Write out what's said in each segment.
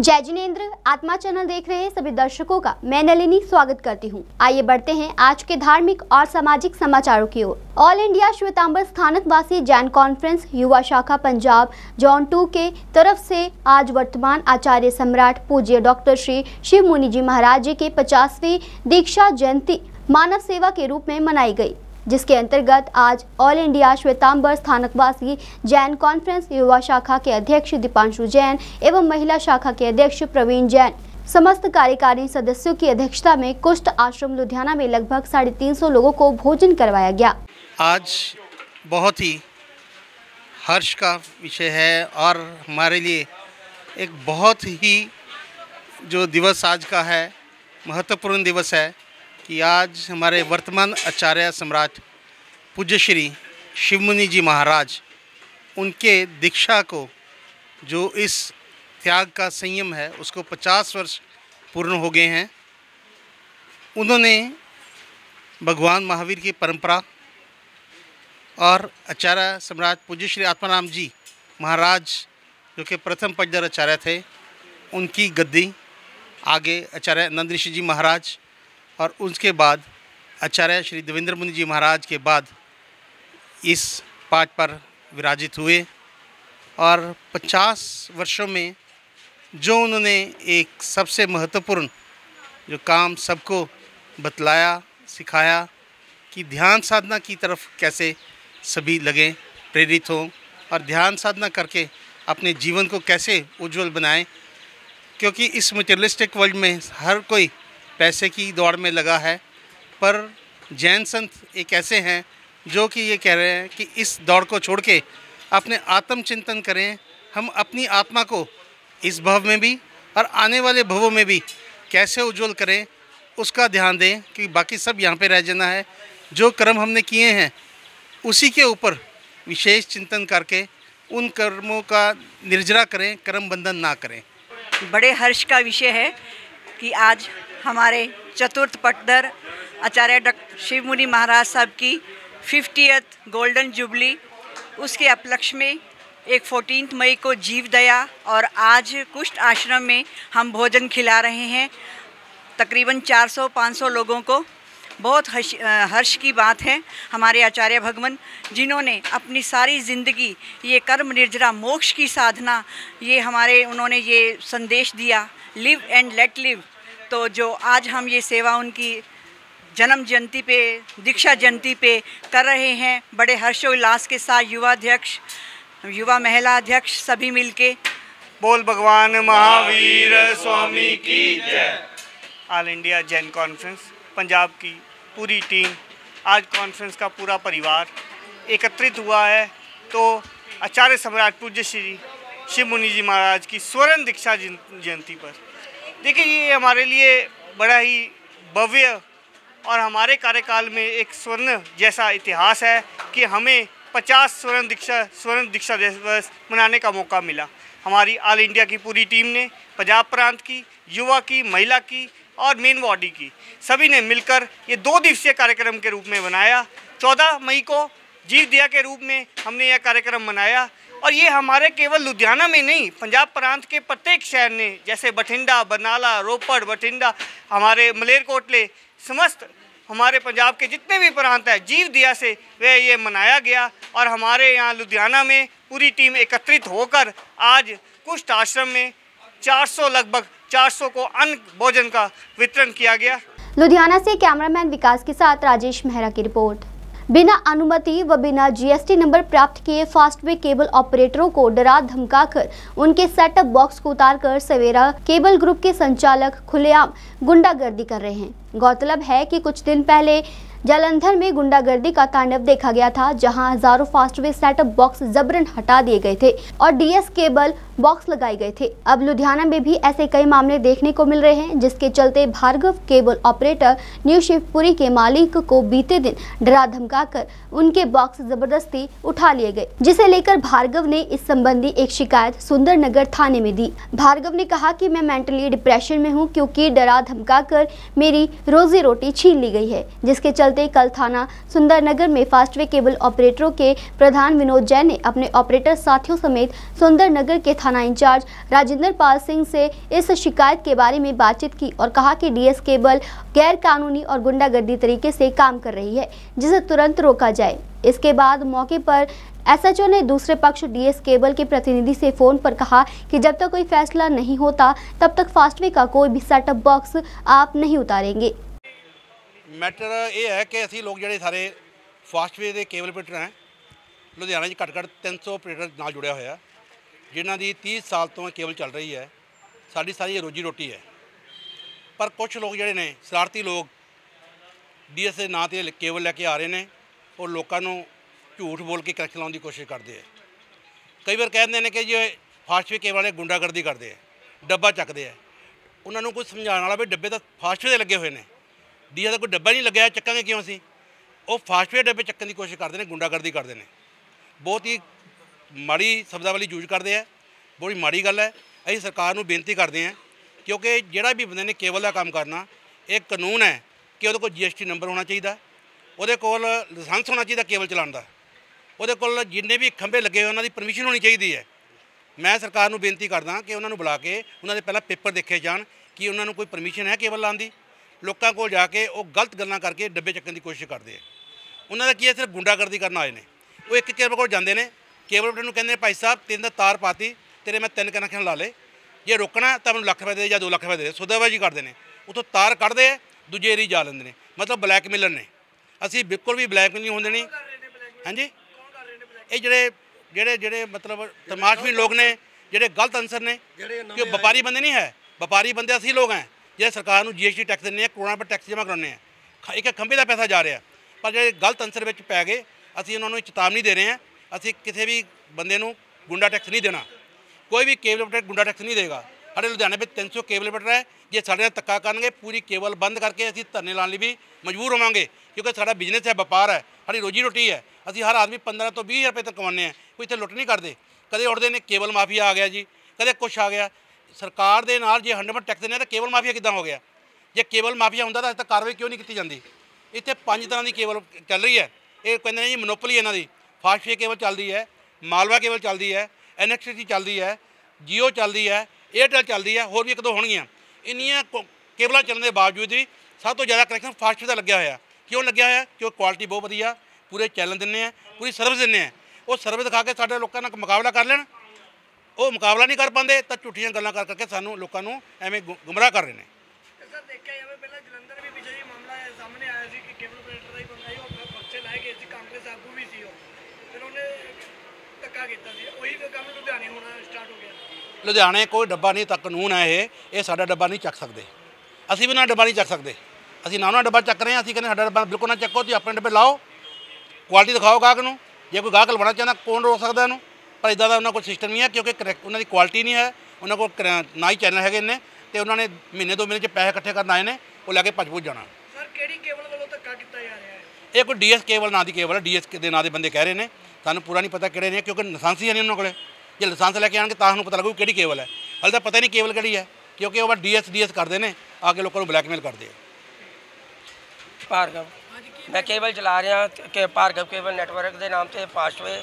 जय जिनेंद्र। आत्मा चैनल देख रहे सभी दर्शकों का मैं नलिनी स्वागत करती हूं। आइए बढ़ते हैं आज के धार्मिक और सामाजिक समाचारों की ओर। All India Shwetambar Sthanakvasi Jain conference युवा शाखा पंजाब जोन 2 के तरफ से आज वर्तमान आचार्य सम्राट पूज्य डॉक्टर श्री शिव मुनि जी महाराज जी के 50वीं दीक्षा जयंती मानव सेवा के रूप में मनाई गई, जिसके अंतर्गत आज all India Shwetambar Sthanakvasi Jain conference युवा शाखा के अध्यक्ष दीपांशु जैन एवं महिला शाखा के अध्यक्ष प्रवीण जैन समस्त कार्यकारी सदस्यों की अध्यक्षता में कुष्ठ आश्रम लुधियाना में लगभग 350 लोगों को भोजन करवाया गया। आज बहुत ही हर्ष का विषय है और हमारे लिए एक बहुत ही जो दिवस आज का है महत्वपूर्ण दिवस है कि आज हमारे वर्तमान आचार्य सम्राट पूज्य श्री शिव मुनि जी महाराज उनके दीक्षा को जो इस त्याग का संयम है उसको 50 वर्ष पूर्ण हो गए हैं। उन्होंने भगवान महावीर की परंपरा और आचार्य सम्राट पूज्य श्री आत्माराम जी महाराज जो कि प्रथम पद्मधर आचार्य थे उनकी गद्दी आगे आचार्य आनंद ऋषि जी महाराज और उसके बाद आचार्य श्री देवेंद्र मुनि जी महाराज के बाद इस पाठ पर विराजित हुए और 50 वर्षों में जो उन्होंने एक सबसे महत्वपूर्ण जो काम सबको बतलाया सिखाया कि ध्यान साधना की तरफ कैसे सभी लगें, प्रेरित हों और ध्यान साधना करके अपने जीवन को कैसे उज्जवल बनाएं, क्योंकि इस मटेरियलिस्टिक वर्ल्ड में हर कोई पैसे की दौड़ में लगा है। पर जैन संत एक ऐसे हैं जो कि ये कह रहे हैं कि इस दौड़ को छोड़ के अपने आत्मचिंतन करें, हम अपनी आत्मा को इस भव में भी और आने वाले भवों में भी कैसे उज्जवल करें उसका ध्यान दें कि बाकी सब यहाँ पे रह जाना है। जो कर्म हमने किए हैं उसी के ऊपर विशेष चिंतन करके उन कर्मों का निर्जरा करें, कर्म बंधन ना करें। बड़े हर्ष का विषय है कि आज हमारे चतुर्थ पट्टधर आचार्य डॉक्टर शिव मुनि महाराज साहब की 50th गोल्डन जुबली उसके उपलक्ष्य में एक 14 मई को जीव दया और आज कुष्ठ आश्रम में हम भोजन खिला रहे हैं तकरीबन 400-500 लोगों को। बहुत हर्ष की बात है हमारे आचार्य भगवान जिन्होंने अपनी सारी ज़िंदगी ये कर्म निर्जरा मोक्ष की साधना उन्होंने ये संदेश दिया, लिव एंड लेट लिव। तो जो आज हम ये सेवा उनकी जन्म जयंती पे दीक्षा जयंती पे कर रहे हैं बड़े हर्षोल्लास के साथ युवा महिला अध्यक्ष सभी मिलके बोल भगवान महावीर स्वामी की जय। All India Jain conference Punjab की पूरी टीम आज कॉन्फ्रेंस का पूरा परिवार एकत्रित हुआ है। तो आचार्य सम्राट पूज्य श्री शिव मुनि जी महाराज की स्वर्ण दीक्षा जयंती पर देखिए ये हमारे लिए बड़ा ही भव्य और हमारे कार्यकाल में एक स्वर्ण जैसा इतिहास है कि हमें 50 स्वर्ण दीक्षा दिवस मनाने का मौका मिला। हमारी ऑल इंडिया की पूरी टीम ने पंजाब प्रांत की, युवा की, महिला की और मेन बॉडी की सभी ने मिलकर ये 2 दिवसीय कार्यक्रम के रूप में बनाया। 14 मई को जीव दया के रूप में हमने यह कार्यक्रम मनाया और ये हमारे केवल लुधियाना में नहीं पंजाब प्रांत के प्रत्येक शहर ने जैसे बठिंडा, बरनाला, रोपड़, बठिंडा, हमारे मलेरकोटले समस्त हमारे पंजाब के जितने भी प्रांत हैं जीव दया से वह ये मनाया गया और हमारे यहाँ लुधियाना में पूरी टीम एकत्रित होकर आज कुष्ठ आश्रम में लगभग 400 को अन्न भोजन का वितरण किया गया। लुधियाना से कैमरामैन विकास के साथ राजेश मेहरा की रिपोर्ट। बिना अनुमति व बिना जीएसटी नंबर प्राप्त किए फास्टवे केबल ऑपरेटरों को डरा धमकाकर उनके सेटअप बॉक्स को उतारकर सवेरा केबल ग्रुप के संचालक खुलेआम गुंडागर्दी कर रहे हैं। गौरतलब है कि कुछ दिन पहले जालंधर में गुंडागर्दी का तांडव देखा गया था, जहां हजारों फास्टवे सेटअप बॉक्स जबरन हटा दिए गए थे और डीएस केबल बॉक्स लगाए गए थे। अब लुधियाना में भी ऐसे कई मामले देखने को मिल रहे हैं, जिसके चलते Bhargav cable operator new Shivpuri के मालिक को बीते दिन डरा धमकाकर उनके बॉक्स जबरदस्ती उठा लिए गए, जिसे लेकर भार्गव ने इस संबंधी एक शिकायत सुंदरनगर थाने में दी। भार्गव ने कहा कि मैं मेंटली डिप्रेशन में हूं क्योंकि डरा धमकाकर मेरी रोजी रोटी छीन ली गई है, जिसके चलते कल थाना सुंदरनगर में फास्टवे केबल ऑपरेटरों के प्रधान विनोद जैन ने अपने ऑपरेटर साथियों समेत सुंदरनगर के थाना इंचार्ज राजेंद्र पाल सिंह से इस शिकायत के बारे में बातचीत की और कहा कि डीएस केबल गैर कानूनी और गुंडागर्दी तरीके से काम कर रही है, जिसे तुरंत रोका जाए। इसके बाद मौके पर एसएचओ ने दूसरे पक्ष डीएस केबल के प्रतिनिधि से फोन पर कहा कि जब तक कोई फैसला नहीं होता तब तक फास्टवे का कोई भी सेटअप बॉक्स आप नहीं उतारेंगे। मैटर ये है कि असी लोग जो सारे फास्टवे के केबल ऑपरेटर हैं, लुधियाना घट घट 300 ऑपरेटर नाल जुड़िया होया, जिन्हों की 30 साल तो केबल चल रही है। साड़ी सारी रोजी रोटी है, पर कुछ लोग जोड़े ने शरारती लोग डीएस के नाँ से केबल लैके आ रहे हैं और लोगों को झूठ बोल के कनेक्शन लाने की कोशिश करते हैं। कई बार कहते हैं कि जो फास्टवे केबल वाले गुंडागर्दी करते हैं, डब्बा चकते हैं। उन्होंने कुछ समझाने वाला भी डब्बे तो फास्टवे लगे हुए हैं, डीएस का कोई डब्बा नहीं लगे, चक्कांगे क्यों असीं? वो फास्टवे डब्बे चक्कन की कोशिश करते हैं, गुंडागर्दी करते हैं। बहुत ही माड़ी शब्दावली यूज करते हैं, बहुत ही माड़ी गल है। असीं सरकार को बेनती करते हैं क्योंकि जिहड़ा भी बंदे ने केबल का काम करना, एक कानून है कि उहदे कोल GST नंबर होना चाहिए, उहदे कोल लाइसेंस होना चाहिए केबल चलाने का, उहदे कोल जिन्ने भी खंभे लगे हुए उन्होंने परमिशन होनी चाहिए है। मैं सरकार को बेनती करदा कि उन्होंने बुला के उन्होंने पहला पेपर देखे जान कि उन्होंने कोई परमिशन है केबल लाने की। लोगों को जाके वो गलत गल्लां करके डब्बे चक्कन की कोशिश करते हैं। उन्होंने की है सिर्फ गुंडागर्दी करना आए हैं। वो एक केबल को जाते हैं, केबल ऑपरेटर को कहते हैं भाई साहब तेरे तार पाती, तेरे मैं 3 कनेक्शन ला ले, जे रोकना तो मैं ₹1 दे या ₹2 लाख दे। सौदेबाजी करते हैं, उतों तार कढ़ते हैं, दूजे एरिया जा लेंगे, मतलब ब्लैकमेलर ने। असी बिल्कुल भी ब्लैकमेल नहीं होने देनी। हाँ जी, ये जेड़े मतलब तमाशबीन लोग ने, जेड़े गलत अंसर ने, कि व्यापारी बंदे नहीं है, व्यापारी बंदे असी लोग हैं जो सरकार को GST टैक्स देने, करोड़ों रुपये टैक्स जमा कराने हैं। एक खंभे का पैसा जा रहा है, पर जो गलत अंसर में पै गए, असी उन्होंने चेतावनी दे रहे हैं। असी किसी भी बंदे को गुंडा टैक्स नहीं देना, कोई भी केबल ऑपरेटर गुंडा टैक्स नहीं देगा। साढ़े लुधियाने में 300 केबल ऑपरेटर है, जे साढ़े धक्का करेंगे पूरी केबल बंद करके असी धरने लाने भी मजबूर होवांगे, क्योंकि साड़ा बिजनेस है, व्यापार है, साड़ी रोजी रोटी है। असी हर आदमी 15 तो 20 रुपये तक कमाने हैं, कोई इतने लुट नहीं करते। कदे उठते ने केबल माफिया आ गया जी, कदे कुछ आ गया। सरकार के नाल जे 100% टैक्स देने तो केबल माफिया किद्दां हो गया? जे केबल माफिया होंदा तो अज तक कार्रवाई क्यों नहीं की जाती? इत्थे 5 तरह की केबल चल रही है। ये कहते हैं जी मोनोपली इन्हां दी। फास्टवे केबल चलती है, मालवा केबल चलती है, NXT चलती है, जियो चलती है, एयरटेल चलती है, होर भी 1-2 होणगियां। इन्नियां केबल चलने के बावजूद भी सब तो ज़्यादा कनैक्शन फास्टवे का लग्या होया। क्यों लग्या होया? क्योंकि क्वालिटी बहुत वधिया, पूरे चैनल दिंदे हैं, पूरी सर्विस दिंदे हैं। वो सर्विस दिखा के साडे लोकां नाल मुकाबला कर लैण, वो मुकाबला नहीं कर पाते तो झूठियां गल्लां कर करके सानू लोकां नू एवें गुमराह कर रहे हैं। लुधियाने कोई डब्बा नहीं, तक कानून है ये साडा डब्बा नहीं चक सकते, असी भी ना डब्बा नहीं चक सकते। असी ना डब्बा चक रहे हैं, असी कहने साडा डब्बा बिल्कुल ना चको, तो अपने डब्बे लाओ, क्वालिटी दिखाओ गाहक नूं। जे कोई गाहक लवाना चाहता कौन रोक सकता इन्हूं? पर इदां दा उन्हां कोल सिस्टम नहीं है, क्योंकि करैक्ट उन्हां दी क्वालिटी नहीं है, उन्हां कोल ना ही चैनल है इन्ने, तो उन्होंने महीने 2 महीने पैसे इकट्ठे करन आए ने, वो लैके भज भुज जाना। ये कोई डीएस केबल ना दी केबल है, डीएस के नाँ के बंदे कह रहे हैं, सानूं पूरा नहीं पता किहड़े ने, क्योंकि लाइसेंस ही नहीं उन्होंने कोले। जे लाइसेंस लैके आएंगे तो सानूं पता लगू किहड़ी केबल है। हाले तो पता ही नहीं केबल किहड़ी है, क्योंकि वो डीएस करते हैं, आके लोगों को ब्लैकमेल करते हैं। भार्गव, मैं केबल चला रहा कि भार्गव केबल नैटवर्क के नाम से फास्टवे,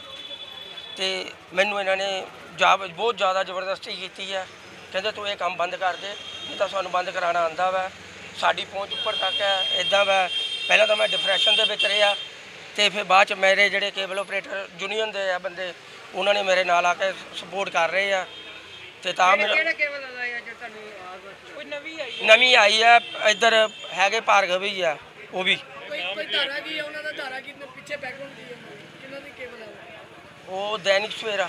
तो मैनू इन्होंने बहुत ज़्यादा जबरदस्ती की है। कहते तू ये काम बंद कर दे, नहीं तो सानू बंद कराना आंदा वै, साड़ी पहुँच उपर तक है। इदा वै पहले तो मैं डिप्रैशन के विच रहा, तो फिर बाद मेरे जोड़े केबल ऑपरेटर यूनीयन के है बंदे, उन्होंने मेरे नाल आके सपोर्ट कर रहे हैं। नवी आई है इधर है भार्गव ही है, वो भी वो दैनिक सवेरा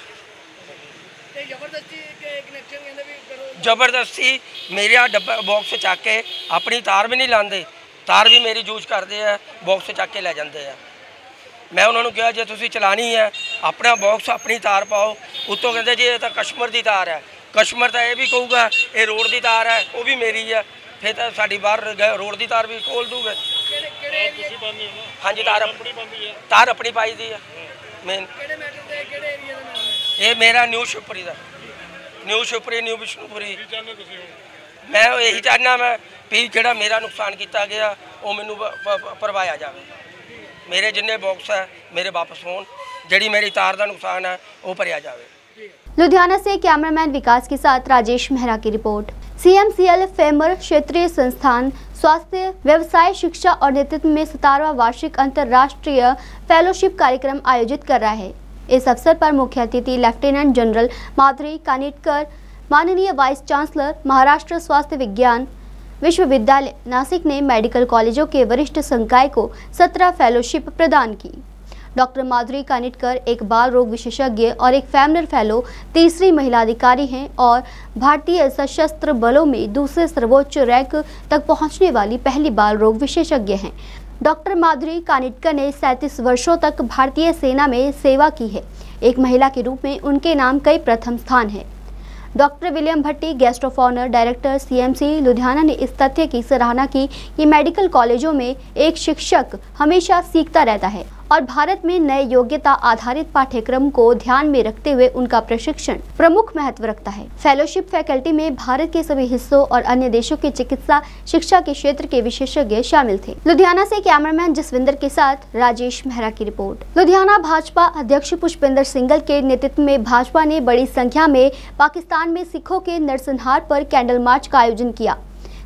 जबरदस्ती मेरे डब्बा बॉक्स चक के अपनी तार भी नहीं लाते, तार भी मेरी यूज करते हैं, बॉक्स चक के लै जाते हैं। मैं उन्होंने कहा जे तुसीं चलानी है अपना बॉक्स अपनी तार पाओ, उत्तों कहते जी ये तो कस्टमर की तार है, कस्टमर तो यह भी कहूगा ये रोड की तार है, वो भी मेरी है, फिर तो साड़ी बाहर रोड की तार भी खोल दूगे। हाँ जी, तार अपनी पाई दी है मेन। ये मेरा न्यू शिवपुरी का, न्यू शिवपुरी न्यू विष्णुपुरी। मैं यही चाहना मैं भी जो मेरा नुकसान किया गया वो मैनू भरवाया जाए, मेरे जिन्ने बॉक्स है मेरे वापस होन, जी मेरी तार का नुकसान है वो भरिया जाए। लुधियाना से कैमरामैन विकास के साथ राजेश मेहरा की रिपोर्ट। CMCL फेमर क्षेत्रीय संस्थान स्वास्थ्य, व्यवसाय, शिक्षा और नेतृत्व में 17वां वार्षिक अंतर्राष्ट्रीय फेलोशिप कार्यक्रम आयोजित कर रहा है। इस अवसर पर मुख्य अतिथि लेफ्टिनेंट जनरल माधुरी कानिटकर, माननीय वाइस चांसलर महाराष्ट्र स्वास्थ्य विज्ञान विश्वविद्यालय नासिक ने मेडिकल कॉलेजों के वरिष्ठ संकाय को 17 फेलोशिप प्रदान की। डॉक्टर माधुरी कानिटकर एक बाल रोग विशेषज्ञ और एक फेमनर फेलो तीसरी महिला अधिकारी हैं और भारतीय सशस्त्र बलों में दूसरे सर्वोच्च रैंक तक पहुंचने वाली पहली बाल रोग विशेषज्ञ हैं। डॉक्टर माधुरी कानिटकर ने 37 वर्षों तक भारतीय सेना में सेवा की है। एक महिला के रूप में उनके नाम कई प्रथम स्थान है। Doctor William Bhatti, guest of honour director CMC Ludhiana ने इस तथ्य की सराहना की कि मेडिकल कॉलेजों में एक शिक्षक हमेशा सीखता रहता है और भारत में नए योग्यता आधारित पाठ्यक्रम को ध्यान में रखते हुए उनका प्रशिक्षण प्रमुख महत्व रखता है। फेलोशिप फैकल्टी में भारत के सभी हिस्सों और अन्य देशों के चिकित्सा शिक्षा के क्षेत्र के विशेषज्ञ शामिल थे। लुधियाना से कैमरामैन जसविंदर के साथ राजेश मेहरा की रिपोर्ट। लुधियाना भाजपा अध्यक्ष पुष्पेंद्र सिंघल के नेतृत्व में भाजपा ने बड़ी संख्या में पाकिस्तान में सिखों के नरसंहार पर कैंडल मार्च का आयोजन किया।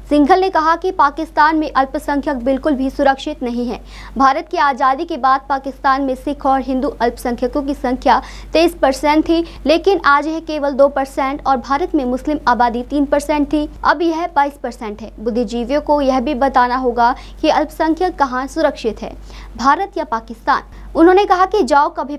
सिंघल ने कहा कि पाकिस्तान में अल्पसंख्यक बिल्कुल भी सुरक्षित नहीं है। भारत की आज़ादी के बाद पाकिस्तान में सिख और हिंदू अल्पसंख्यकों की संख्या 23% थी, लेकिन आज यह केवल 2% और भारत में मुस्लिम आबादी 3% थी, अब यह 22% है। बुद्धिजीवियों को यह भी बताना होगा कि अल्पसंख्यक कहाँ सुरक्षित है, भारत या पाकिस्तान। उन्होंने कहा कि जाओ कभी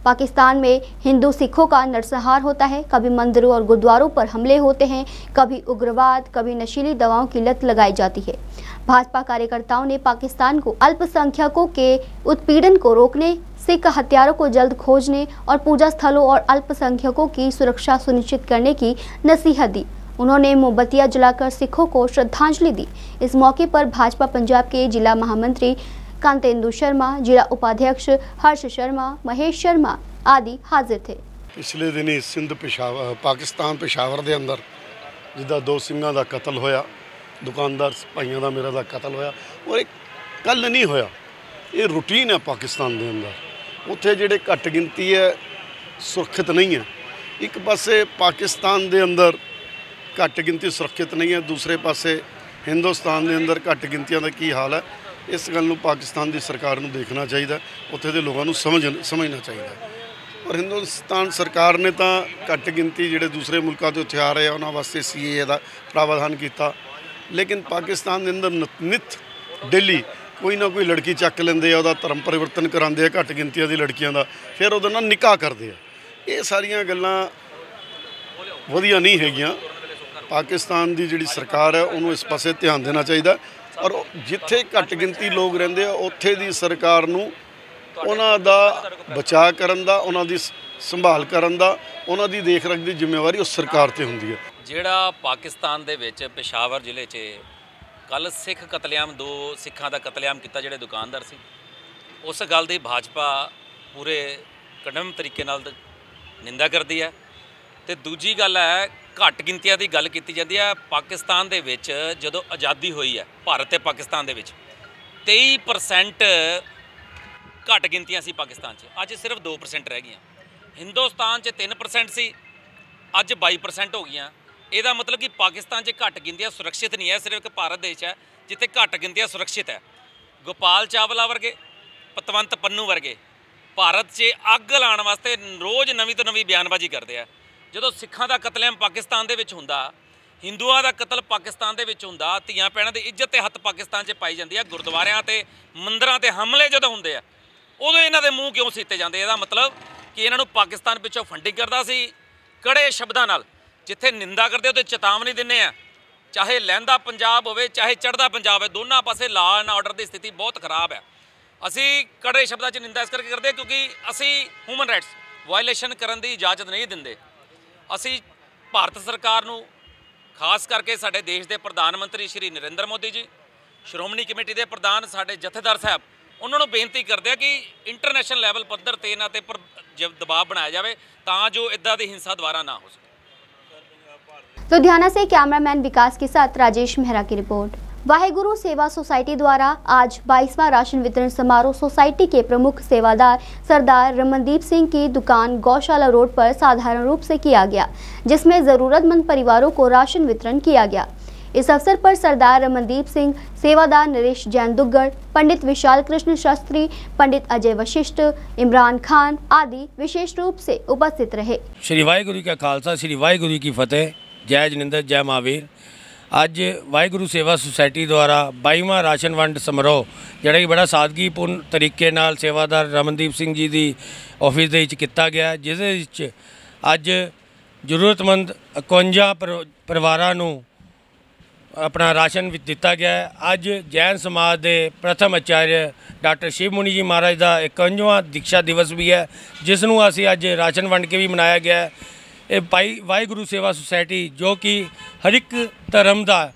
पाकिस्तान में हिंदू सिखों का नरसंहार होता है, कभी मंदिरों और गुरुद्वारों पर हमले होते हैं, कभी उग्रवाद, कभी नशीली दवाओं की लत लगाई जाती है। भाजपा कार्यकर्ताओं ने पाकिस्तान को अल्पसंख्यकों के उत्पीड़न को रोकने, सिख हत्यारों को जल्द खोजने और पूजा स्थलों और अल्पसंख्यकों की सुरक्षा सुनिश्चित करने की नसीहत दी। उन्होंने मोमबत्तियां जलाकर सिखों को श्रद्धांजलि दी। इस मौके पर भाजपा पंजाब के जिला महामंत्री कांतेंदु शर्मा, जिला उपाध्यक्ष हर्ष शर्मा, महेश शर्मा आदि हाजिर थे। पिछले दिनी सिंध पाकिस्तान पेशावर के अंदर जिदा 2 ਸਿੰਘਾਂ का कतल होया, दुकानदार भाइयों का मेरा कतल होया और एक कल नहीं होया, ये रूटीन है पाकिस्तान के अंदर। उत्थे जिहड़े घट गिनती है सुरक्षित नहीं है। एक पासे पाकिस्तान के अंदर घट गिनती सुरक्षित नहीं है, दूसरे पासे हिंदुस्तान के अंदर घट गिनतियों का की हाल है। इस गल नूं पाकिस्तान की सरकार नूं देखना चाहिए, उत्थे दे लोगों नूं समझना चाहिए। और हिंदुस्तान सरकार ने तो घट गिनती जिहड़े दूसरे मुल्कों के उत्थे आ रहे हैं उन्होंने वास्ते CAA का प्रावधान किया, लेकिन पाकिस्तान के अंदर नित डेली कोई ना कोई लड़की चक लेंदे आ, उहदा धर्म परिवर्तन करांदे आ घट गिनतियां दी लड़कियां दा, फिर उहदे नाल निकाह करदे आ। ये सारियां गल्लां वधिया नहीं हैगियां। पाकिस्तान की जिहड़ी सरकार है उन्होंने इस पासे ध्यान देना चाहिए और जिथे घट गिनती लोग रहिंदे आ उत्थे दी सरकार नूं उन्हां दा बचाव करन दा, उन्हां दी संभाल करन दा, उन्हां दी देख रख दी जिम्मेवारी उस सरकार ते हुंदी है। जिहड़ा पाकिस्तान दे विच पेशावर जिले च कल सिख कतलेआम 2 सिखां दा कतलेआम किया, जिहड़े दुकानदार सी, उस गल दी भाजपा पूरे कड़म तरीके नाल निंदा करदी है। ते दूजी गल है घट गिनतियां की गल की जाती है। पाकिस्तान दे विच जदों आज़ादी हुई है, भारत ते पाकिस्तान दे विच 23% घट गिनतियां सी पाकिस्तान च, अज सिर्फ 2% रह गई। हिंदुस्तान च 3% सी, अज 22% हो गई। ਇਹਦਾ मतलब कि पाकिस्तान च घट गिनतियां सुरक्षित नहीं है, सिर्फ एक भारत देश है जिथे घट गिनतियां सुरक्षित है। गोपाल चावला वर्गे, पतवंत पन्नू वर्गे भारत च अग लाने वास्ते रोज़ नवीं तो नवीं बयानबाजी करते हैं। जो सिखां का कतलेआम पाकिस्तान दे विच हुंदा, हिंदुआं का कतल पाकिस्तान दे विच हुंदा, धीआं भैणां दी इज्जत ते हत्थ पाकिस्तान च पाई जाती है। गुरुद्वारियां ते मंदिरां ते हमले जदों हुंदे आ उदों इन्हां दे मूँह क्यों सीते जाते? इहदा मतलब कि इन्हां नूं पाकिस्तान पिछों फंडिंग करदा सी। कड़े शब्दां नाल जिथे निंदा करते उत्ते चेतावनी दिंदे आ, चाहे लਹਿੰਦਾ पंजाब होवे चाहे चढ़दा पंजाब है, दोनों पासे लॉ एंड ऑर्डर की स्थिति बहुत खराब है। असी कड़े शब्दों च निंदा इस करके करते क्योंकि असी ह्यूमन राइट्स वायलेशन करने की इजाजत नहीं देंगे। असी भारत सरकार नूं खास करके साडे देश के प्रधानमंत्री श्री नरेंद्र मोदी जी, श्रोमणी कमेटी के प्रधान साडे जथेदार साहब, उन्होंने बेनती करते हैं कि इंटरनेशनल लैवल पद्धर ते इन्हां ते दबाव बनाया जाए तां जो इदां दी हिंसा दोबारा ना हो सके। लुधियाना से कैमरामैन विकास के साथ राजेश मेहरा की रिपोर्ट। वाहेगुरु सेवा सोसाइटी द्वारा आज 22वां राशन वितरण समारोह सोसाइटी के प्रमुख सेवादार सरदार रमनदीप सिंह की दुकान गौशाला रोड पर साधारण रूप से किया गया, जिसमें जरूरतमंद परिवारों को राशन वितरण किया गया। इस अवसर पर सरदार रमनदीप सिंह, सेवादार नरेश जैन दुग्गड़, पंडित विशाल कृष्ण शास्त्री, पंडित अजय वशिष्ठ, इमरान खान आदि विशेष रूप से उपस्थित रहे। श्री वाहेगुरु का खालसा, श्री वाहेगुरु की फतेह। जय जनिंदर, जय महावीर। ਅੱਜ ਵਾਹਿਗੁਰੂ ਸੇਵਾ ਸੁਸਾਇਟੀ ਦੁਆਰਾ 22ਵਾਂ ਰਾਸ਼ਨ ਵੰਡ ਸਮਾਰੋਹ ਜਿਹੜਾ ਕਿ ਬੜਾ ਸਾਦਗੀਪੂਰਨ ਤਰੀਕੇ ਨਾਲ ਸੇਵਾਦਾਰ ਰਮਨਦੀਪ ਸਿੰਘ ਜੀ ਦੀ ਆਫਿਸ ਦੇ ਵਿੱਚ ਕੀਤਾ ਗਿਆ, ਜਿਸ ਵਿੱਚ ਅੱਜ ਜ਼ਰੂਰਤਮੰਦ 51 ਪਰਿਵਾਰਾਂ ਨੂੰ ਆਪਣਾ ਰਾਸ਼ਨ ਵਿੱਚ ਦਿੱਤਾ ਗਿਆ। ਅੱਜ ਜੈਨ ਸਮਾਜ ਦੇ ਪ੍ਰਥਮ ਆਚਾर्य ਡਾਕਟਰ ਸ਼ਿਵ ਮੁਨੀ ਜੀ ਮਹਾਰਾਜ ਦਾ 51ਵਾਂ ਦੀਕਸ਼ਾ ਦਿਵਸ ਵੀ ਹੈ, ਜਿਸ ਨੂੰ ਅਸੀਂ ਅੱਜ ਰਾਸ਼ਨ ਵੰਡ ਕੇ ਵੀ ਮਨਾਇਆ ਗਿਆ। ਇਹ ਵਾਹਿਗੁਰੂ ਸੇਵਾ ਸੁਸਾਇਟੀ ਜੋ ਕਿ ਹਰ ਇੱਕ ਧਰਮ ਦਾ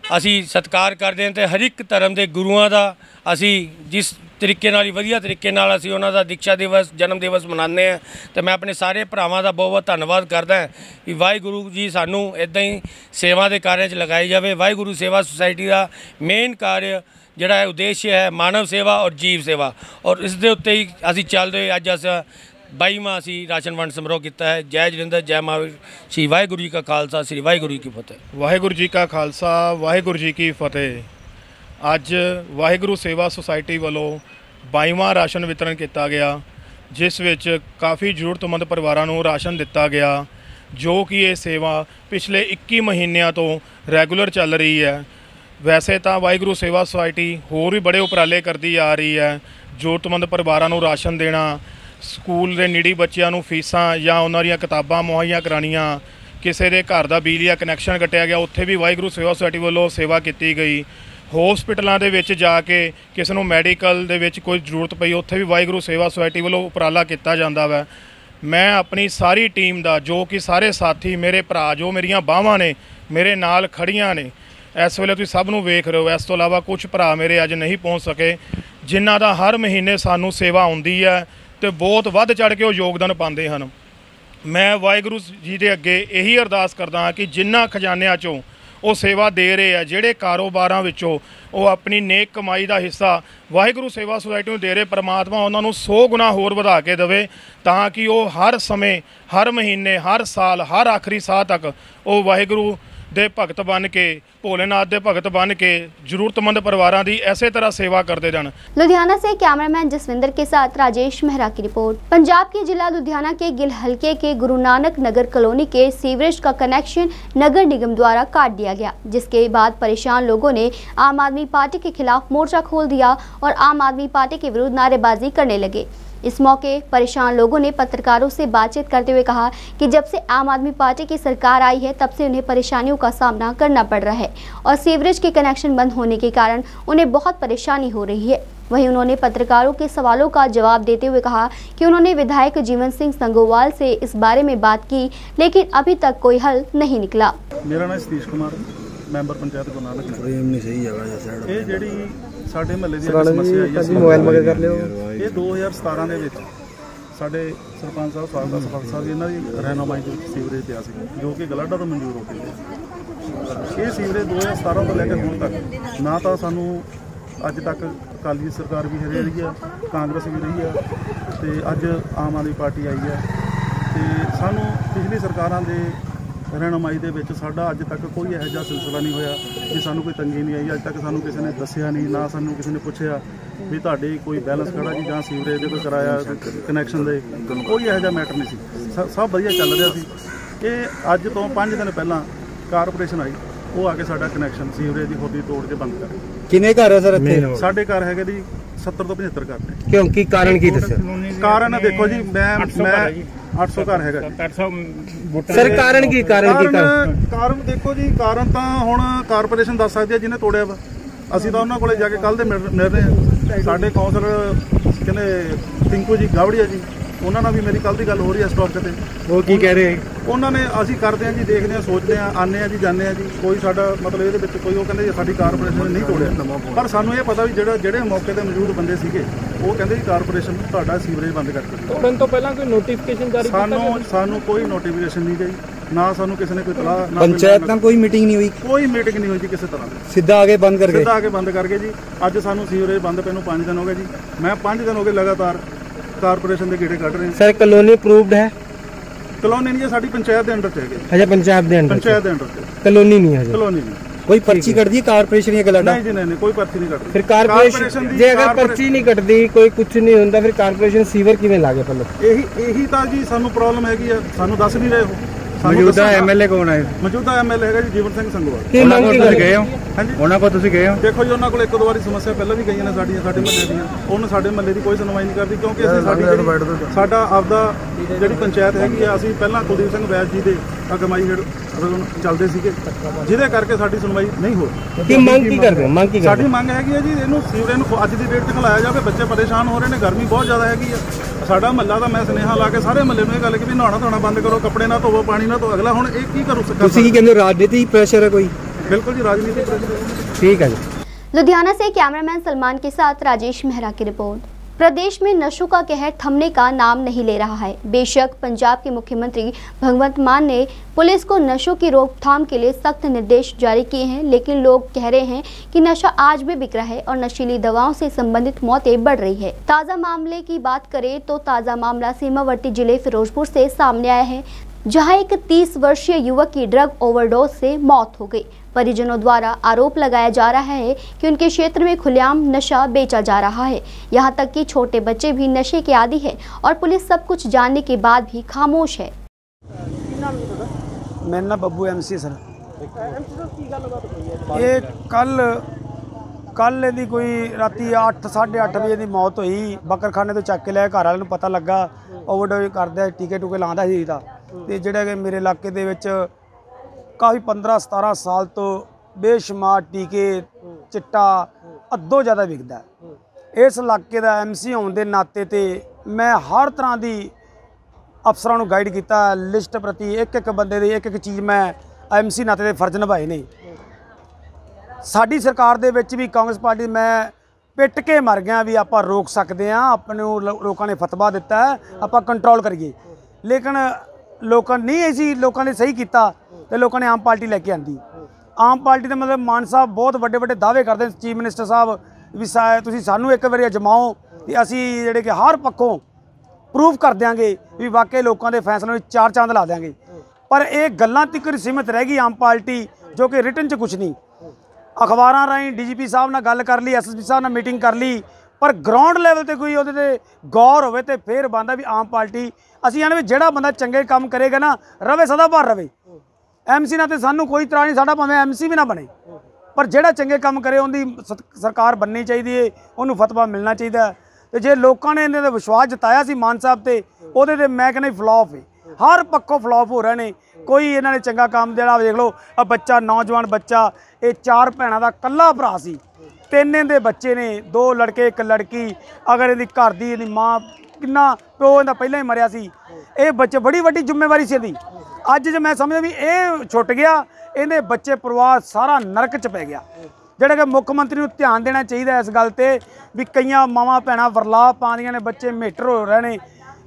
ਅਸੀਂ ਸਤਿਕਾਰ ਕਰਦੇ ਹਾਂ ਤੇ ਹਰ ਇੱਕ ਧਰਮ ਦੇ ਗੁਰੂਆਂ ਦਾ ਅਸੀਂ ਜਿਸ ਤਰੀਕੇ ਨਾਲ ਹੀ ਵਧੀਆ ਤਰੀਕੇ ਨਾਲ ਅਸੀਂ ਉਹਨਾਂ ਦਾ ਦੀਕਸ਼ਾ ਦਿਵਸ, ਜਨਮ ਦਿਵਸ ਮਨਾਉਂਦੇ ਹਾਂ। ਤੇ ਮੈਂ ਆਪਣੇ ਸਾਰੇ ਭਰਾਵਾਂ ਦਾ ਬਹੁਤ ਬਹੁਤ ਧੰਨਵਾਦ ਕਰਦਾ ਕਿ ਵਾਹਿਗੁਰੂ ਜੀ ਸਾਨੂੰ ਇੱਦਾਂ ਹੀ ਸੇਵਾ ਦੇ ਕਾਰਜ 'ਚ ਲਗਾਈ ਜਾਵੇ। ਵਾਹਿਗੁਰੂ ਸੇਵਾ ਸੁਸਾਇਟੀ ਦਾ ਮੇਨ ਕਾਰਜ ਜਿਹੜਾ ਹੈ ਉਦੇਸ਼ ਹੈ ਮਾਨਵ ਸੇਵਾ ਔਰ ਜੀਵ ਸੇਵਾ, ਔਰ ਇਸ ਦੇ ਉੱਤੇ ਹੀ ਅਸੀਂ ਚੱਲਦੇ ਹੋਏ ਅੱਜ ਅਸੀਂ 22ਵਾਂ ਅਸੀਂ ਰਾਸ਼ਨ ਵੰਡ ਸਮਾਰੋਹ ਕੀਤਾ ਹੈ। ਜੈ ਜਲਿੰਦਰ, ਜੈ ਮਹਾਵੀਰ। श्री वाहेगुरु जी का खालसा, श्री वाहेगुरु जी की फतेह। वाहेगुरु जी का खालसा, वाहेगुरु जी की फतेह। अज वाहेगुरु सेवा सोसाइटी वालों 22वां राशन वितरण किया गया, जिस विच काफ़ी जरूरतमंद परिवारों को राशन दिता गया, जो कि ये सेवा पिछले 21 महीनों तो रैगूलर चल रही है। वैसे तो वाहेगुरु सेवा सोसाइटी होर भी बड़े उपराले करती आ रही है, जरूरतमंद परिवारों को राशन देना, स्कूल के नीडी बच्चों को फीसा या उन्होंने किताबां मुहैया करानियाँ, किसी के घर का बिजली का कनैक्शन कटिया गया, उत्थे भी वाहिगुरू सेवा सोसाइटी वालों सेवा की गई। हॉस्पिटलों के विच जाके किसी को मैडिकल दे विच कोई जरूरत पई, उत्थे भी वाहिगुरू सेवा सोसाइटी वालों उपराला किया जाता है। मैं अपनी सारी टीम का, जो कि सारे साथी मेरे भरा जो मेरिया बाहां ने मेरे नाल खड़ियां ने, इस वेले तुसीं सब नूं वेख रहे हो। इस तो इलावा कुछ भरा मेरे अज नहीं पहुँच सके, जिन्हां दा हर महीने सानूं सेवा आउंदी है तो बहुत वध चढ़ के वो योगदान पाते हैं। मैं वाहिगुरू जी के अगे यही अरदास करदा कि जिन्ना खजानिया चों वो सेवा दे रहे हैं, जोड़े कारोबारां विचों वो अपनी नेक कमाई का हिस्सा वाहिगुरू सेवा सोसाइटी को दे रहे, परमात्मा उन्होंने 100 गुना होर वधा के देवे, ताकि वो हर समय, हर महीने, हर साल, हर आखिरी साह तक वो वाहिगुरू दे भगत बन के, भोलेनाथ दे भगत बन के जरूरतमंद परिवारों की ऐसे तरह सेवा करते जान। लुधियाना से कैमरामैन जसविंदर के साथ राजेश मेहरा की रिपोर्ट। पंजाब के जिला लुधियाना के गिल हलके के गुरु नानक नगर कॉलोनी के सीवरेज का कनेक्शन नगर निगम द्वारा काट दिया गया, जिसके बाद परेशान लोगों ने आम आदमी पार्टी के खिलाफ मोर्चा खोल दिया और आम आदमी पार्टी के विरुद्ध नारेबाजी करने लगे। इस मौके परेशान लोगों ने पत्रकारों से बातचीत करते हुए कहा कि जब से आम आदमी पार्टी की सरकार आई है तब से उन्हें परेशानियों का सामना करना पड़ रहा है और सीवरेज के कनेक्शन बंद होने के कारण उन्हें बहुत परेशानी हो रही है। वहीं उन्होंने पत्रकारों के सवालों का जवाब देते हुए कहा कि उन्होंने विधायक जीवन सिंह संगोवाल से इस बारे में बात की, लेकिन अभी तक कोई हल नहीं निकला। मेरा नाम सतीश कुमार, मैंबर पंचायत गुरु नानक नगर। ਸਾਡੇ ਮਹੱਲੇ ਦੀ ਸਮੱਸਿਆ ਆਈ ਹੈ, ਮੋਬਾਈਲ ਮਗਰ ਕਰ ਲਿਓ। ਇਹ 2017 ਦੇ ਵਿੱਚ ਸਾਡੇ ਸਰਪੰਚ ਸਾਹਿਬ, ਸਾਬਕਾ ਸਰਪੰਚ ਸਾਹਿਬ ਇਹਨਾਂ ਦੀ ਰਹਿਨੁਮਾਈ ਦੇ ਵਿੱਚ ਸੀਵਰੇਜ ਪਿਆ ਸੀ, ਜੋ ਕਿ ਗਲਾਡਾ ਤੋਂ ਮਨਜ਼ੂਰ ਹੋ ਕੇ ਗਿਆ। ਇਹ ਸੀਵਰੇਜ 2017 ਤੋਂ ਲੈ ਕੇ ਹੁਣ ਤੱਕ ਨਾ ਤਾਂ ਸਾਨੂੰ ਅੱਜ ਤੱਕ ਅਕਾਲੀ ਸਰਕਾਰ ਵੀ ਰਹੀ ਹੈ, ਕਾਂਗਰਸ ਵੀ ਰਹੀ ਹੈ ਤੇ ਅੱਜ ਆਮ ਆਦਮੀ ਪਾਰਟੀ ਆਈ ਹੈ ਤੇ ਸਾਨੂੰ ਪਿਛਲੀ ਸਰਕਾਰਾਂ ਦੇ ਰਹਿਨੁਮਾਈ ਦੇ ਵਿੱਚ ਸਾਡਾ ਅੱਜ ਤੱਕ ਕੋਈ ਇਹੋ ਜਿਹਾ ਸਿਲਸਿਲਾ ਨਹੀਂ ਹੋਇਆ ਕਿ ਸਾਨੂੰ ਕੋਈ ਤੰਗੀ ਨਹੀਂ ਆਈ। ਅੱਜ ਤੱਕ ਸਾਨੂੰ ਕਿਸੇ ਨੇ ਦੱਸਿਆ ਨਹੀਂ, ਨਾ ਸਾਨੂੰ ਕਿਸੇ ਨੇ ਪੁੱਛਿਆ ਵੀ ਤੁਹਾਡੇ ਕੋਈ ਬੈਲੈਂਸ ਖੜਾ ਜੀ ਜਾਂ ਸੀਵਰੇਜ ਦੇ ਕੋਈ ਕਿਰਾਇਆ ਕਨੈਕਸ਼ਨ ਦੇ, ਕੋਈ ਇਹੋ ਜਿਹਾ ਮੈਟਰ ਨਹੀਂ ਸੀ। ਸਭ ਵਧੀਆ ਚੱਲ ਰਿਹਾ ਸੀ। ਇਹ ਅੱਜ ਤੋਂ 5 ਦਿਨ ਪਹਿਲਾਂ ਕਾਰਪੋਰੇਸ਼ਨ ਆਈ, ਉਹ ਆ ਕੇ ਸਾਡਾ ਕਨੈਕਸ਼ਨ ਸੀਵਰੇਜ ਦੀ ਹੋਦੀ ਤੋੜ ਕੇ ਬੰਦ ਕਰ। ਕਿੰਨੇ ਘਰ ਹੈ ਸਰ ਇੱਥੇ? ਸਾਡੇ ਘਰ ਹੈਗੇ ਜੀ 70 ਤੋਂ 75 ਘਰ ਨੇ। ਕਿਉਂ, ਕੀ ਕਾਰਨ ਕੀ ਦੱਸਿਆ? ਕਾਰਨ ਦੇਖੋ ਜੀ, ਮੈਂ 800 ਘਰ ਹੈਗਾ ਸਰ। ਕਾਰਨ ਕੀ ਕਾਰਨ ਦੇਖੋ ਜੀ, ਕਾਰਨ ਤਾਂ ਹੁਣ ਕਾਰਪੋਰੇਸ਼ਨ ਦੱਸ ਸਕਦੀ ਹੈ ਜਿਹਨੇ ਤੋੜਿਆ ਵਾ। ਅਸੀਂ ਤਾਂ ਉਹਨਾਂ ਕੋਲੇ ਜਾ ਕੇ ਕੱਲ ਦੇ ਮਿਲ ਰਹੇ ਹਾਂ। ਸਾਡੇ ਕੌਂਸਲਰ ਕਹਿੰਦੇ ਟਿੰਕੂ ਜੀ ਗਾਵੜੀਆ ਜੀ, ਉਹਨਾਂ ਨਾਲ ਵੀ ਮੇਰੀ ਕੱਲ ਦੀ ਗੱਲ ਹੋ ਰਹੀ ਹੈ ਸਟਾਕ ਤੇ। ਉਹ ਕੀ ਕਹਿ ਰਹੇ? ਉਹਨਾਂ ਨੇ ਅਸੀਂ ਕਰਦੇ ਹਾਂ ਜੀ, ਦੇਖਦੇ ਹਾਂ, ਸੋਚਦੇ ਹਾਂ, ਆਉਂਦੇ ਹਾਂ ਜੀ, ਜਾਂਦੇ ਹਾਂ ਜੀ, ਕੋਈ ਸਾਡਾ ਮਤਲਬ ਇਹਦੇ ਵਿੱਚ ਕੋਈ ਉਹ ਕਹਿੰਦੇ ਸਾਡੀ ਕਾਰਪੋਰੇਸ਼ਨ ਨੇ ਨਹੀਂ ਤੋੜਿਆ। ਪਰ ਸਾਨੂੰ ਇਹ ਪਤਾ ਵੀ ਜਿਹੜੇ ਮੌਕੇ ਤੇ ਮੌਜੂਦ ਬੰਦੇ ਸੀਗੇ ਉਹ ਕਹਿੰਦੇ ਜੀ ਕਾਰਪੋਰੇਸ਼ਨ ਤੁਹਾਡਾ ਸੀਵਰੇਜ ਬੰਦ ਕਰਕੇ। ਤੋੜਨ ਤੋਂ ਪਹਿਲਾਂ ਕੋਈ ਨੋਟੀਫਿਕੇਸ਼ਨ ਜਾਰੀ ਕੀਤਾ? ਸਾਨੂੰ ਕੋਈ ਨੋਟੀਫਿਕੇਸ਼ਨ ਨਹੀਂ ਗਈ। ना सानू किसी ने कोई तलाह ना पंचायत ਨਾਲ कोई मीटिंग नहीं हुई कोई मीटिंग नहीं हुई जी किसी तरह सीधा आगे बंद कर गए सीधा आगे बंद करके जी अज सानू सीवरेज बंद पे 5 दिन हो गए जी मैं 5 दिन हो गए लगातार कारपोरेशन के गेड़े कट रहे हैं। सर कॉलोनी अप्रूव्ड है कॉलोनी नहीं है साडी पंचायत के अंडर च है। अच्छा पंचायत के अंडर पंचायत के अंडर कॉलोनी नहीं है कॉलोनी नहीं कोई पर्ची कट दी कारपोरेशन या गलाडा नहीं जी नहीं कोई पर्ची नहीं कट फिर कारपोरेशन जे अगर पर्ची नहीं कटदी कोई कुछ नहीं होंदा फिर कारपोरेशन सीवर किवें लागे पहले यही तो जी सानू प्रॉब्लम हैगी है सानू दस नहीं रहे हो। मौजूदा एमएलए कौन है? मौजूदा एमएलए है जी जीवन सिंह संगवाल। ਕੀ ਮੰਗ ਕੀ ਕਰ ਗਏ ਹੋ? ਹਾਂਜੀ ਉਹਨਾਂ ਕੋਲ ਤੁਸੀਂ ਗਏ ਹੋ? ਦੇਖੋ ਜੀ ਉਹਨਾਂ ਕੋਲ ਇੱਕ ਦੋ ਵਾਰੀ ਸਮੱਸਿਆ ਪਹਿਲਾਂ ਵੀ ਗਈਆਂ ਨੇ ਸਾਡੇ ਮਹੱਲੇ ਦੀਆਂ ਉਹਨੂੰ ਸਾਡੇ ਮਹੱਲੇ ਦੀ ਕੋਈ ਸੁਣਵਾਈ ਨਹੀਂ ਕਰਦੀ ਕਿਉਂਕਿ ਅਸੀਂ ਸਾਡਾ ਆਪਦਾ ਜਿਹੜੀ ਪੰਚਾਇਤ ਹੈਗੀ ਆ ਅਸੀਂ ਪਹਿਲਾਂ ਕੁਲਦੀਪ ਸਿੰਘ ਵੈਦ ਜੀ ਦੇ ਅਗਵਾਈ ਹੇਠ ਚੱਲਦੇ ਸੀਗੇ ਜਿਹਦੇ ਕਰਕੇ ਸਾਡੀ ਸੁਣਵਾਈ ਨਹੀਂ ਹੋ ਰਹੀ। ਕੀ ਮੰਗ ਕੀ ਕਰਦੇ ਹੋ? ਮੰਗ ਕੀ ਸਾਡੀ ਮੰਗ ਹੈਗੀ ਹੈ ਜੀ ਇਹਨੂੰ ਸੀਵਰੇਜ ਨੂੰ ਅੱਜ ਦੀ ਡੇਟ ਤੱਕ ਲਾਇਆ ਜਾਵੇ ਬੱਚੇ ਪਰੇਸ਼ਾਨ ਹੋ ਰਹੇ ਨੇ ਗਰਮੀ ਬਹੁਤ ਜ਼ਿਆਦਾ ਹੈਗੀ ਆ ਸਾਡਾ ਮਹੱਲਾ ਦਾ ਮੈਂ ਸੁਨੇਹਾ ਲਾ ਕੇ ਸਾਰੇ ਮਹੱਲੇ ਨੂੰ ਇਹ ਗੱਲ ਕਿ ਵੀ ਨਹਾਉਣਾ ਧੋਣਾ ਬੰਦ ਕਰੋ ਕੱਪੜੇ ਨਾ ਧੋਵੋ ਪਾਣੀ ਨਾ ਧੋ ਅਗਲਾ ਹੁਣ ਇਹ ਕੀ ਕਰੂ ਸਕਦਾ ਤੁਸੀਂ ਕੀ ਕਹਿੰਦੇ ਰਾਜਨੀਤੀ ਪ੍ਰੈਸ਼ਰ ਹੈ ਕੋਈ? बिल्कुल जी राजनीति प्रेशर ठीक है जी। लुधियाना से कैमरामैन सलमान के साथ राजेश मेहरा की रिपोर्ट। प्रदेश में नशों का कहर थमने का नाम नहीं ले रहा है। बेशक पंजाब के मुख्यमंत्री भगवंत मान ने पुलिस को नशों की रोकथाम के लिए सख्त निर्देश जारी किए हैं, लेकिन लोग कह रहे हैं कि नशा आज भी बिक रहा है और नशीली दवाओं से संबंधित मौतें बढ़ रही है। ताज़ा मामले की बात करें तो ताज़ा मामला सीमावर्ती जिले फिरोजपुर से सामने आया है, जहां एक 30 वर्षीय युवक की ड्रग ओवरडोज से मौत हो गई। परिजनों द्वारा आरोप लगाया जा रहा है कि उनके क्षेत्र में खुलेआम नशा बेचा जा रहा है, यहां तक कि छोटे बच्चे भी नशे के आदी है और पुलिस सब कुछ जानने के बाद भी खामोश है। मेरा नाम बब्बू MC सर। ये कल दी कोई राती 8 8:30 बजे की मौत हुई। बकरखाने तो चक के लिया, घर वाले पता लगा ओवरडोज करदा टीके टूके लांदा सी ते जिहड़ा कि मेरे इलाके दे विच काफ़ी 15-17 साल तो बेशुमार टीके चिट्टा अद्धों ज़्यादा विकदा है। इस इलाके का MC होने के नाते ते मैं हर तरह की अफसरां नूं गाइड किया, लिस्ट प्रति एक बंदे दी एक चीज़ मैं MC नाते दे फर्ज निभाए नहीं। साडी सरकार दे विच भी कांग्रेस पार्टी मैं पिट के मर गया भी आप रोक सकते हैं, अपने लोगों ने फतवा दिता है आप कंट्रोल करिए, लेकिन लोगों नहीं ऐसी लोगों ने सही किया तो लोगों ने आम पार्टी लैके आंदी। आम पार्टी का मतलब मान साहब बहुत बड़े बड़े दावे करते हैं, चीफ मिनिस्टर साहब भी तुसीं सानू एक बार अजमाओ तो असी जिहड़े कि हर पक्षों प्रूफ कर देंगे भी वाकई लोगों के फैसलों में 4 चांद ला देंगे। पर यह गल्लां तक सीमित रह गई आम पार्टी, जो कि रिटन च कुछ नहीं। अखबारां राहीं DGP साहब नाल गल कर ली, SSP साहब नाल मीटिंग कर ली, पर ग्राउंड लैवल ते कोई उहदे ते गौर होवे ते फिर बनदा भी आम पार्टी असीं आने भी जिहड़ा बंदा चंगे काम करेगा ना रवे सदा भर रवे। MC नाल ते सानू कोई इतराज़ नहीं, साडा भावें MC भी ना बने, पर जिहड़ा चंगे काम करे उहदी सरकार बननी चाहिए है, उहनूं फतवा मिलना चाहिए। तो जे लोगों ने इन्हां ते विश्वास जताया सी मान साहब ते उहदे ते मैं कहना फ्लॉप है, हर पक्षों फ्लॉप हो रहे हैं। कोई इन्होंने चंगा काम जिहड़ा देख लो आ बच्चा नौजवान बच्चा ये 4 भैणों का कल्ला भरा सी, 3 दे बच्चे ने, 2 लड़के 1 लड़की। अगर इहदी घर दी इहदी माँ किन्ना प्यो इहदा पहले ही मरिया सी, ये बच्चे बड़ी वड्डी जिम्मेवारी सी इहदी। अज जो मैं समझदा भी ये छुट गया, इहदे बच्चे परिवार सारा नरक च पै गया। जिहड़ा कि मुख्यमंत्री नूं ध्यान देना चाहिए इस गल ते भी कईयां मावां भैणां वरलाव पाउंदियां ने, बच्चे मेटर हो रहे हैं।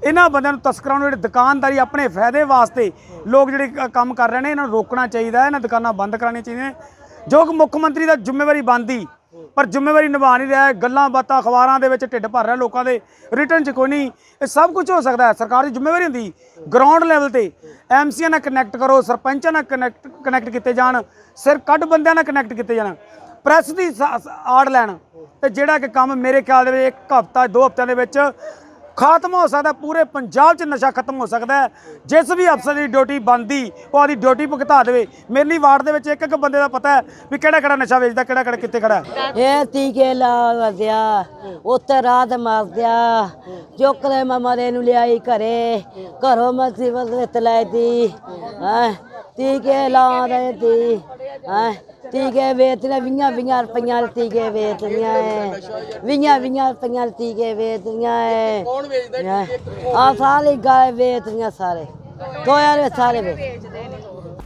इन्हां बंदियां नूं तस्करां नूं दुकानदारी अपने फायदे वास्ते लोग जिहड़े काम कर रहे हैं इन्हां रोकना चाहिए, इन्हां दुकानां बंद करानियां चाहिए, जो कि मुख्यमंत्री दा जिम्मेवारी बनदी, पर जिम्मेवारी निभा नहीं रहा है। गल्लां बातां अखबारां दे विच ढिड भर रहा लोगों के, रिटन च कोई नहीं। ये सब कुछ हो सकता है, सरकार की जिम्मेवारी होंदी ग्राउंड लैवल ते MCआं नाल कनैक्ट करो, सरपंचां नाल कनैक्ट किए जान, सिर कट बंदियां नाल कनैक्ट किए जान, प्रैस की आड़ लैन ते जिहड़ा कि काम मेरे ख्याल दे विच 1 हफ्ता 2 हफ्तिਆਂ दे विच खत्म हो सकता है। पूरे पंजाब च नशा खत्म हो सकता है। जिस भी अफसर की ड्यूटी बनती वो आदि ड्यूटी भुगता दे। मेरी वार्ड के विच एक बंदे का पता है भी किहड़ा नशा वेचदा, किहड़ा कित्थे खड़ा है। ये टीके ला दिया उत्ते रात मार दिया, चुकले मरे नूं लियाई घरे, घरों मुसीबत लाई दी, टीके ला रहे थी, टीके बेचने 20 रुपया टीके बेचनिया है, 20 रुपया टीके बेचनिया है। आ सारी गाय बेचनिया, सारे 2000 सारे बेच।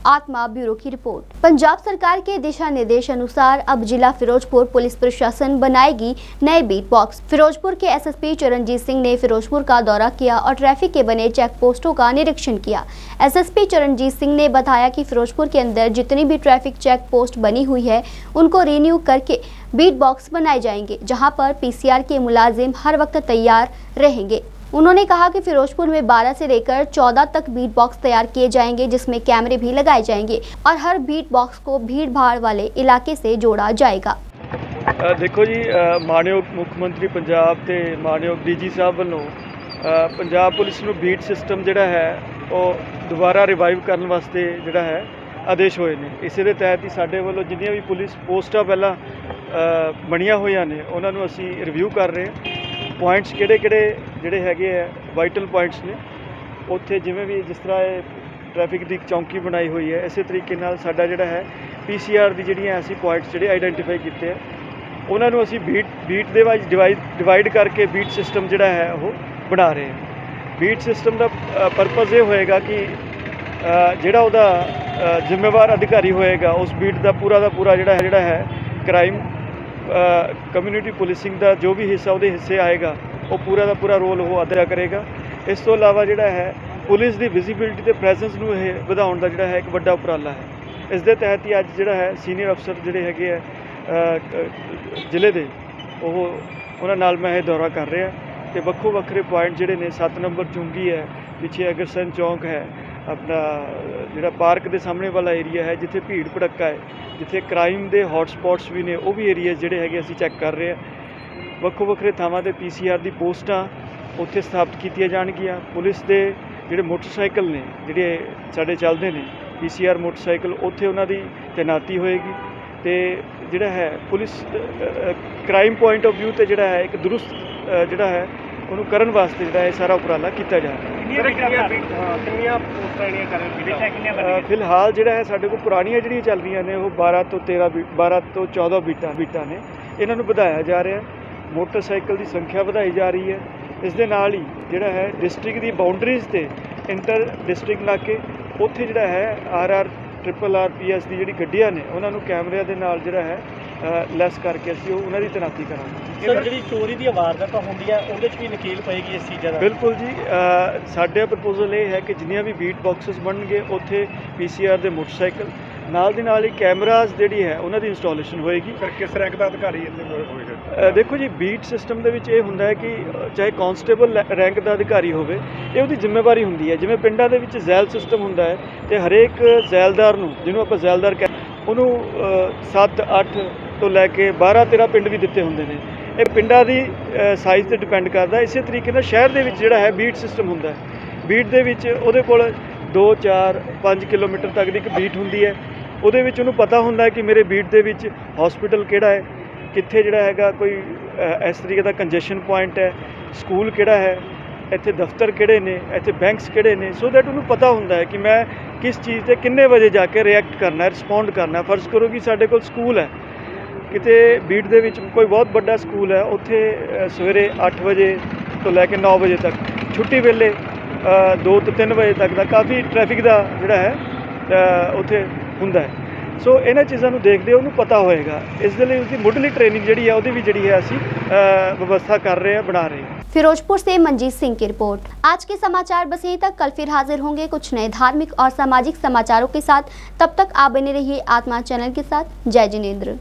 आत्मा ब्यूरो की रिपोर्ट। पंजाब सरकार के दिशा निर्देश अनुसार अब जिला फिरोजपुर पुलिस प्रशासन बनाएगी नए बीट बॉक्स। फिरोजपुर के एसएसपी चरणजीत सिंह ने फिरोजपुर का दौरा किया और ट्रैफिक के बने चेक पोस्टों का निरीक्षण किया। एसएसपी चरणजीत सिंह ने बताया कि फिरोजपुर के अंदर जितनी भी ट्रैफिक चेक पोस्ट बनी हुई है उनको रिन्यू करके बीट बॉक्स बनाए जाएंगे, जहां पर पीसीआर के मुलाजिम हर वक्त तैयार रहेंगे। उन्होंने कहा कि फिरोजपुर में 12 से लेकर 14 तक बीट बॉक्स तैयार किए जाएंगे, जिसमें कैमरे भी लगाए जाएंगे और हर बीट बॉक्स को भीड़ भाड़ वाले इलाके से जोड़ा जाएगा। देखो जी, मानयोग मुख्यमंत्री पंजाब ते मानयोग डीजी साहब वालों पंजाब पुलिस नूं बीट सिस्टम जिहड़ा है वो दोबारा रिवाइव करने वास्ते जिहड़ा है आदेश होए ने। इसे दे तहत ही साडे वालों जिन्नियां भी पुलिस पोस्टां पहलां बणियां होईयां ने उन्हां नूं असीं रिव्यू कर रहे हैं। पॉइंट्स किहड़े-किहड़े जिहड़े हैगे आ वाइटल पॉइंट्स ने उत्थे जिवें भी जिस तरह ट्रैफिक की चौंकी बनाई हुई है इस तरीके नाल साडा जिहड़ा है पीसीआर दी जिहड़ियां ऐसी पॉइंट्स जिहड़े आइडेंटिफाई कीते हैं उन्हां नूं असीं बीट दे वाइज डिवाइड करके बीट सिस्टम जिहड़ा है वो बना रहे हैं। बीट सिस्टम का परपज़ ये होएगा कि जिहड़ा उहदा जिम्मेवार अधिकारी होएगा उस बीट का पूरा जिहड़ा है क्राइम कम्यूनिटी पुलिसिंग का जो भी हिस्सा उहदे हिस्से आएगा वो पूरा का पूरा रोल वो अदा करेगा। इस तो इलावा जिहड़ा है पुलिस की विजिबिलिटी ते प्रेजेंस नूं इह वधाउण दा जिहड़ा है एक वड्डा उपराला है। इस दे तहत ही अज जिहड़ा है सीनियर अफसर जिहड़े हैगे आ जिले दे उन्हां नाल मैं इह दौरा कर रहा ते वक्खो वक्खरे पॉइंट जिहड़े ने 7 नंबर चुंगी है, पीछे अगरसन चौंक है, अपना जिहड़ा पार्क के सामने वाला एरिया है जिथे भीड़ भड़का है, जिथे क्राइम के हॉटस्पॉट्स भी ने वो भी एरिया जिहड़े हैगे असीं चैक कर रहे हैं। वक्खो वक्खरे थावां ते पीसीआर दी पोस्टां उत्थे स्थापित कीतियां जाणगियां। पुलिस दे जिहड़े मोटरसाइकिल ने जिहड़े साडे चलदे ने पीसीआर मोटरसाइकिल उत्थे उन्हां दी तैनाती होएगी ते जिहड़ा है police crime point of view ते जिहड़ा है एक दुरुस्त जिहड़ा है उन्होंने करन वास्ते जिहड़ा है सारा उपराला किया जा रहा है। फिलहाल जिहड़ा है साडे कोल पुरानियां जिहड़ियां चल रही ने वो 12 तो 14 बीटां ने, इन्हां नूं वधाया जा रहा है। मोटरसाइकिल की संख्या वधाई जा रही है। इस दे नाल ही जिहड़ा है डिस्ट्रिक्ट की बाउंड्रीज ते इंटर डिस्ट्रिक्ट नाके उत्थे जिहड़ा है RR PS की जिहड़ी गड्डियां ने उन्हां नूं कैमरिਆਂ ਦੇ ਨਾਲ जिहड़ा है लैस करके असीं उन्हां दी तैनाती करांगे। सर जिहड़ी चोरी दी वारदातां हुंदियां उहदे च भी नकेल पएगी इस चीज़ दा? बिल्कुल जी, साडा प्रपोजल ये है कि जिन्नियां भी बीट बॉक्सिस बनणगे उत्थे पीसीआर दे मोटरसाइकिल नाल दी नाल ही कैमराज जिहड़ी है उन्हां दी इंस्टॉलेशन होएगी। सर किस रैंक दा अधिकारी इत्थे होएगा? देखो जी, बीट सिस्टम दे विच ये हुंदा है कि चाहे कांस्टेबल रैंक दा अधिकारी होवे ये उहदी जिम्मेवारी हुंदी है। जिवें पिंडां दे विच झैल सिस्टम हुंदा है ते हरेक झैलदार नूं जिहनूं आपां झैलदार ਉਹਨੂੰ 7 8 ਤੋਂ ਲੈ ਕੇ 12 13 ਪਿੰਡ ਵੀ ਦਿੱਤੇ ਹੁੰਦੇ ਨੇ। ਇਹ ਪਿੰਡਾਂ ਦੀ ਸਾਈਜ਼ ਤੇ ਡਿਪੈਂਡ ਕਰਦਾ। ਇਸੇ ਤਰੀਕੇ ਨਾਲ ਸ਼ਹਿਰ ਦੇ ਵਿੱਚ ਜਿਹੜਾ ਹੈ ਬੀਟ ਸਿਸਟਮ ਹੁੰਦਾ ਹੈ। ਬੀਟ ਦੇ ਵਿੱਚ ਉਹਦੇ ਕੋਲ 2 4 5 ਕਿਲੋਮੀਟਰ ਤੱਕ ਦੀ ਇੱਕ ਬੀਟ ਹੁੰਦੀ ਹੈ। ਉਹਦੇ ਵਿੱਚ ਉਹਨੂੰ ਪਤਾ ਹੁੰਦਾ ਹੈ ਕਿ ਮੇਰੇ ਬੀਟ ਦੇ ਵਿੱਚ ਹਸਪੀਟਲ ਕਿਹੜਾ ਹੈ, ਕਿੱਥੇ ਜਿਹੜਾ ਹੈਗਾ ਕੋਈ ਇਸ ਤਰੀਕੇ ਦਾ ਕੰਜੈਸ਼ਨ ਪੁਆਇੰਟ ਹੈ, ਸਕੂਲ ਕਿਹੜਾ ਹੈ, ਇੱਥੇ ਦਫ਼ਤਰ ਕਿਹੜੇ ਨੇ, ਇੱਥੇ ਬੈਂਕਸ ਕਿਹੜੇ ਨੇ, ਸੋ ਦੈਟ ਉਹਨੂੰ ਪਤਾ ਹੁੰਦਾ ਹੈ ਕਿ ਮੈਂ किस चीज़ से किन्ने बजे जाके रिएक्ट करना है, रिस्पोंड करना है। फर्ज करो कि साढ़े कोल स्कूल है किते बीट दे विच कोई बहुत बड़ा स्कूल है, उत्थे सवेरे 8 बजे तो लैके 9 बजे तक, छुट्टी वेले 2 तो 3 बजे तक का काफ़ी ट्रैफिक का जिहड़ा है उत्थे हुंदा है। सो इन्हां चीज़ां नूं देखदे उहनूं पता होएगा। इस दे लई उसदी मुੱਢਲੀ ट्रेनिंग जिहड़ी है ਉਹਦੀ भी जिहड़ी है असीं व्यवस्था कर रहे हैं, बना रहे हैं। फिरोजपुर से मंजीत सिंह की रिपोर्ट। आज के समाचार बस यहीं तक। कल फिर हाजिर होंगे कुछ नए धार्मिक और सामाजिक समाचारों के साथ। तब तक आप बने रहिए आत्मा चैनल के साथ। जय जिनेंद्र।